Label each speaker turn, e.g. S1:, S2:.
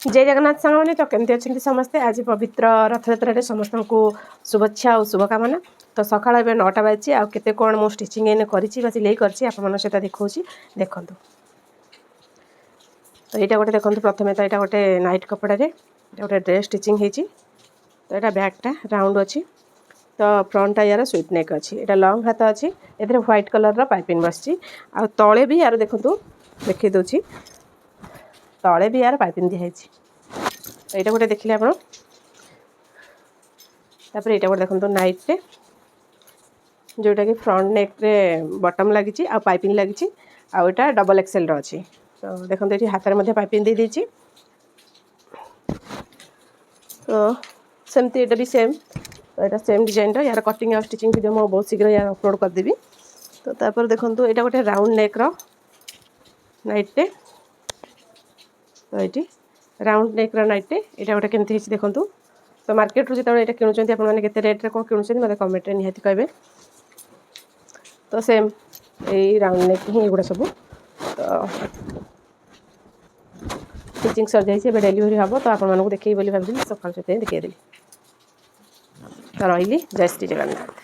S1: जय जगन्नाथ सांगने तो केमती अच्छे समस्ते आज पवित्र रथयात्रा समस्त को शुभेच्छा और शुभकामना। तो सकाळ ए 9टा बाजी आउ केते कोण मो स्टिचिंग एने करिछि बा सिलाई करछि आप मन सेता देखौछि देखंतु। तो एटा गोटे देखंतु प्रथमे तो एटा गोटे नाइट कपड़ा रे एटा गोटे ड्रेस स्टिचिंग हेछि। तो एटा बैकटा राउंड अछि। तो फ्रंट यार स्वीट नेक अछि। एटा लॉन्ग हाथ अछि। एथरे व्हाइट कलर रो पाइपिंग बसछि आ तळे भी यार देखंतु देखि दोछि तळे भी यार पाइपिंग दि हेछि। एटा गोटे देखिले आपण तापर एटा गोटे देखंतु नाइट रे जोटा कि फ्रंट नेक रे बॉटम लागिछि आ पाइपिंग लागिछि आ एटा डबल एक्सेल रो अछि। तो देखंतु एठी हाथ रे मध्ये पाइपिंग दे देछि। तो सेमती एटा भी सेम तो एटा सेम डिजाइन रो यार कटिंग और स्टिचिंग वीडियो मो बहुत शीघ्र यार अपलोड कर देबी। तो तापर देखंतु एटा गोटे राउंड नेक रो नाइट रे तो एठी राउंड नेक रो नाइट रे एटा गोटे केमती हिच देखंतु। तो मार्केट रो जेता एटा किनुचंती आपण माने केते रेट रे को किनुचंती मते कमेंट रे निहाती कहबे। तो सेम ए राउंड नेक ही एगुडा सब तो स्टिचिंग सर जाई से डिलीवरी हबो तो आपण मानको देखै बोली भाबिली सकाळ जते देखै देली। तो रहिली जय श्री जगन्नाथ।